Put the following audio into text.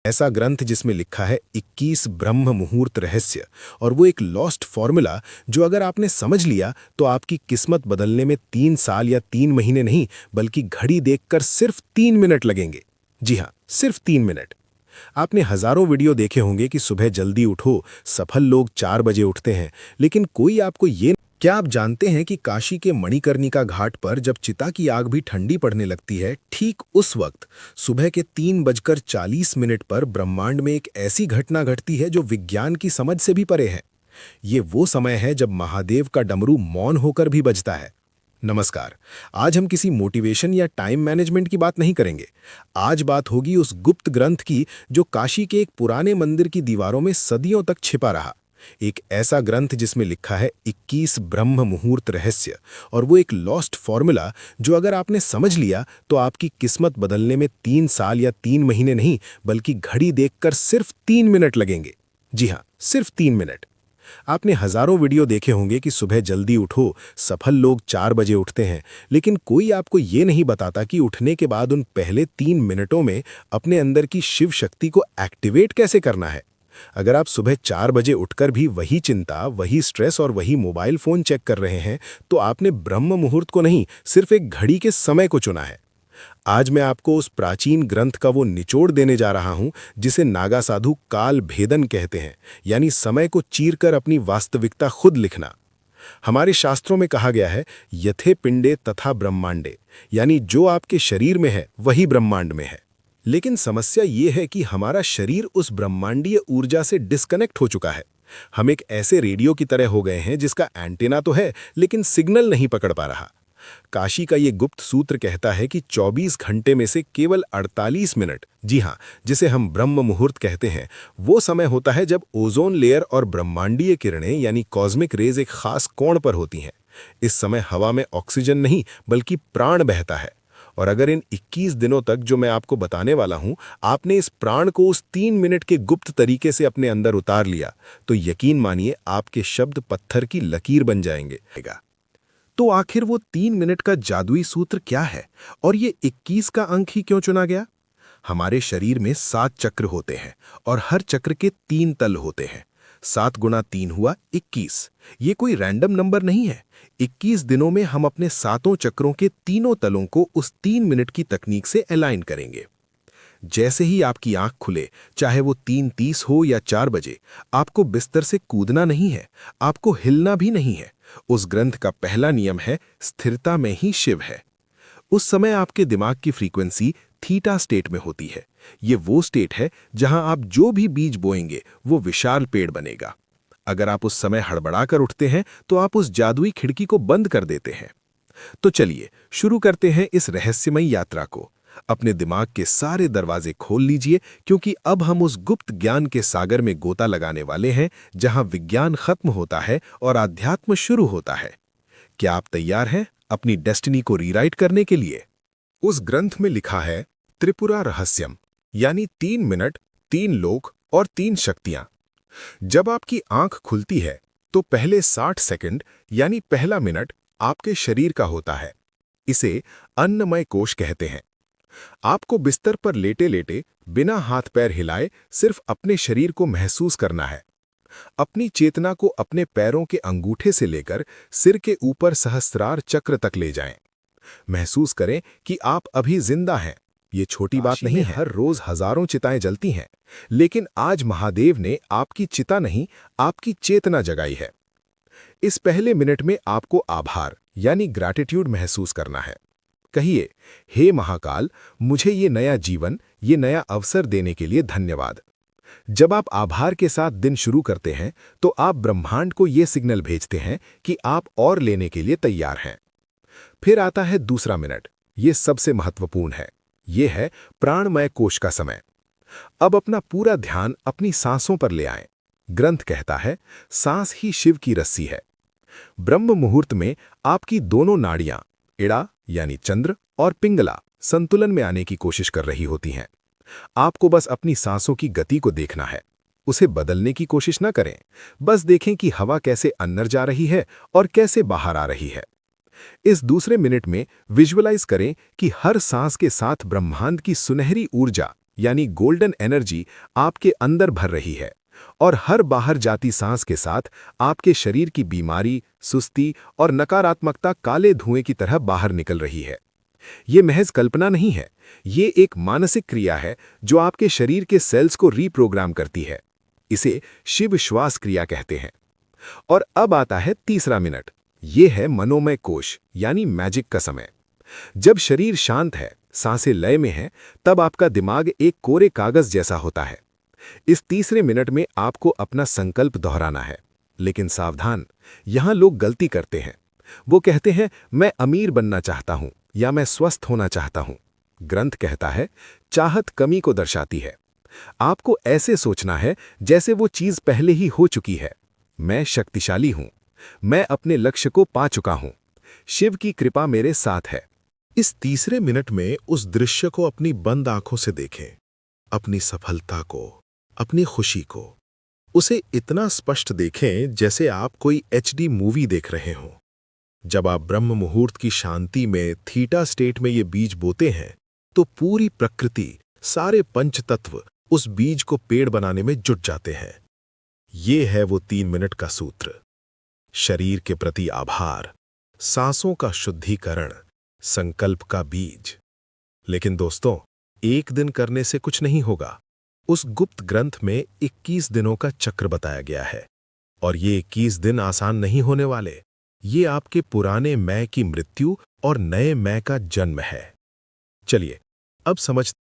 ऐसा ग्रंथ जिसमें लिखा है 21 ब्रह्म मुहूर्त रहस्य, और वो एक लॉस्ट फॉर्मूला जो अगर आपने समझ लिया तो आपकी किस्मत बदलने में 3 साल या 3 महीने नहीं बल्कि घड़ी देखकर सिर्फ 3 मिनट लगेंगे। जी हाँ, सिर्फ 3 मिनट। आपने हजारों वीडियो देखे होंगे कि सुबह जल्दी उठो, सफल लोग 4 बजे उठते हैं, लेकिन कोई आपको ये क्या आप जानते हैं कि काशी के मणिकर्णिका घाट पर जब चिता की आग भी ठंडी पड़ने लगती है, ठीक उस वक्त सुबह के 3:40 पर ब्रह्मांड में एक ऐसी घटना घटती है जो विज्ञान की समझ से भी परे है। ये वो समय है जब महादेव का डमरू मौन होकर भी बजता है। नमस्कार। आज हम किसी मोटिवेशन या टाइम मैनेजमेंट की बात नहीं करेंगे। आज बात होगी उस गुप्त ग्रंथ की जो काशी के एक पुराने मंदिर की दीवारों में सदियों तक छिपा रहा। एक ऐसा ग्रंथ जिसमें लिखा है 21 ब्रह्म मुहूर्त रहस्य, और वो एक लॉस्ट फॉर्मूला जो अगर आपने समझ लिया तो आपकी किस्मत बदलने में 3 साल या 3 महीने नहीं बल्कि घड़ी देखकर सिर्फ 3 मिनट लगेंगे। जी हाँ, सिर्फ 3 मिनट। आपने हजारों वीडियो देखे होंगे कि सुबह जल्दी उठो, सफल लोग 4 बजे उठते हैं, लेकिन कोई आपको ये नहीं बताता कि उठने के बाद उन पहले 3 मिनटों में अपने अंदर की शिव शक्ति को एक्टिवेट कैसे करना है। अगर आप सुबह 4 बजे उठकर भी वही चिंता, वही स्ट्रेस और वही मोबाइल फोन चेक कर रहे हैं, तो आपने ब्रह्म मुहूर्त को नहीं, सिर्फ एक घड़ी के समय को चुना है। आज मैं आपको उस प्राचीन ग्रंथ का वो निचोड़ देने जा रहा हूं जिसे नागा साधु काल भेदन कहते हैं, यानी समय को चीरकर अपनी वास्तविकता खुद लिखना। हमारे शास्त्रों में कहा गया है, यथे पिंडे तथा ब्रह्मांडे, यानी जो आपके शरीर में है वही ब्रह्मांड में है। लेकिन समस्या ये है कि हमारा शरीर उस ब्रह्मांडीय ऊर्जा से डिस्कनेक्ट हो चुका है। हम एक ऐसे रेडियो की तरह हो गए हैं जिसका एंटीना तो है लेकिन सिग्नल नहीं पकड़ पा रहा। काशी का ये गुप्त सूत्र कहता है कि 24 घंटे में से केवल 48 मिनट, जी हाँ, जिसे हम ब्रह्म मुहूर्त कहते हैं, वो समय होता है जब ओजोन लेयर और ब्रह्मांडीय किरणें यानी कॉस्मिक रेज एक खास कोण पर होती हैं। इस समय हवा में ऑक्सीजन नहीं बल्कि प्राण बहता है। और अगर इन 21 दिनों तक जो मैं आपको बताने वाला हूं, आपने इस प्राण को उस 3 मिनट के गुप्त तरीके से अपने अंदर उतार लिया, तो यकीन मानिए आपके शब्द पत्थर की लकीर बन जाएंगे। तो आखिर वो 3 मिनट का जादुई सूत्र क्या है, और ये 21 का अंक ही क्यों चुना गया? हमारे शरीर में 7 चक्र होते हैं और हर चक्र के 3 तल होते हैं। 7 गुणा 3 हुआ 21। ये कोई रैंडम नंबर नहीं है। 21 दिनों में हम अपने 7 चक्रों के तीनों तलों को उस 3 मिनट की तकनीक से अलाइन करेंगे। जैसे ही आपकी आंख खुले, चाहे वो 3:30 हो या 4 बजे, आपको बिस्तर से कूदना नहीं है, आपको हिलना भी नहीं है। उस ग्रंथ का पहला नियम है, स्थिरता में ही शिव है। उस समय आपके दिमाग की फ्रीक्वेंसी थीटा स्टेट में होती है। ये वो स्टेट है जहां आप जो भी बीज बोएंगे वो विशाल पेड़ बनेगा। अगर आप उस समय हड़बड़ाकर उठते हैं तो आप उस जादुई खिड़की को बंद कर देते हैं। तो चलिए शुरू करते हैं इस रहस्यमयी यात्रा को। अपने दिमाग के सारे दरवाजे खोल लीजिए, क्योंकि अब हम उस गुप्त ज्ञान के सागर में गोता लगाने वाले हैं जहां विज्ञान खत्म होता है और आध्यात्म शुरू होता है। क्या आप तैयार हैं अपनी डेस्टिनी को रीराइट करने के लिए? उस ग्रंथ में लिखा है त्रिपुरा रहस्यम, यानी 3 मिनट, 3 लोक और 3 शक्तियां। जब आपकी आंख खुलती है तो पहले 60 सेकंड यानी पहला मिनट आपके शरीर का होता है। इसे अन्नमय कोश कहते हैं। आपको बिस्तर पर लेटे लेटे बिना हाथ पैर हिलाए सिर्फ अपने शरीर को महसूस करना है। अपनी चेतना को अपने पैरों के अंगूठे से लेकर सिर के ऊपर सहस्रार चक्र तक ले जाएं। महसूस करें कि आप अभी जिंदा हैं। ये छोटी बात नहीं है। हर रोज हजारों चिताएं जलती हैं, लेकिन आज महादेव ने आपकी चिता नहीं, आपकी चेतना जगाई है। इस पहले मिनट में आपको आभार यानी ग्रैटिट्यूड महसूस करना है। कहिए, हे महाकाल, मुझे ये नया जीवन, ये नया अवसर देने के लिए धन्यवाद। जब आप आभार के साथ दिन शुरू करते हैं तो आप ब्रह्मांड को ये सिग्नल भेजते हैं कि आप और लेने के लिए तैयार हैं। फिर आता है दूसरा मिनट। ये सबसे महत्वपूर्ण है। ये है प्राणमय कोश का समय। अब अपना पूरा ध्यान अपनी सांसों पर ले आएं। ग्रंथ कहता है, सांस ही शिव की रस्सी है। ब्रह्म मुहूर्त में आपकी दोनों नाड़ियां, इड़ा यानी चंद्र और पिंगला, संतुलन में आने की कोशिश कर रही होती हैं। आपको बस अपनी सांसों की गति को देखना है। उसे बदलने की कोशिश न करें। बस देखें कि हवा कैसे अंदर जा रही है और कैसे बाहर आ रही है। इस दूसरे मिनट में विजुअलाइज करें कि हर सांस के साथ ब्रह्मांड की सुनहरी ऊर्जा यानी गोल्डन एनर्जी आपके अंदर भर रही है और हर बाहर जाती सांस के साथ आपके शरीर की बीमारी, सुस्ती और नकारात्मकता काले धुएं की तरह बाहर निकल रही है। ये महज कल्पना नहीं है, ये एक मानसिक क्रिया है जो आपके शरीर के सेल्स को रीप्रोग्राम करती है। इसे शिव श्वास क्रिया कहते हैं। और अब आता है तीसरा मिनट। ये है मनोमय कोश यानी मैजिक का समय। जब शरीर शांत है, सांसें लय में हैं, तब आपका दिमाग एक कोरे कागज जैसा होता है। इस तीसरे मिनट में आपको अपना संकल्प दोहराना है। लेकिन सावधान, यहां लोग गलती करते हैं। वो कहते हैं मैं अमीर बनना चाहता हूं या मैं स्वस्थ होना चाहता हूं। ग्रंथ कहता है चाहत कमी को दर्शाती है। आपको ऐसे सोचना है जैसे वो चीज पहले ही हो चुकी है। मैं शक्तिशाली हूं, मैं अपने लक्ष्य को पा चुका हूं, शिव की कृपा मेरे साथ है। इस तीसरे मिनट में उस दृश्य को अपनी बंद आंखों से देखें, अपनी सफलता को, अपनी खुशी को। उसे इतना स्पष्ट देखें जैसे आप कोई एचडी मूवी देख रहे हों। जब आप ब्रह्म मुहूर्त की शांति में थीटा स्टेट में ये बीज बोते हैं, तो पूरी प्रकृति, सारे पंचतत्व उस बीज को पेड़ बनाने में जुट जाते हैं। ये है वो 3 मिनट का सूत्र। शरीर के प्रति आभार, सांसों का शुद्धिकरण, संकल्प का बीज। लेकिन दोस्तों, एक दिन करने से कुछ नहीं होगा। उस गुप्त ग्रंथ में 21 दिनों का चक्र बताया गया है। और ये 21 दिन आसान नहीं होने वाले। ये आपके पुराने मैं की मृत्यु और नए मैं का जन्म है। चलिए, अब समझते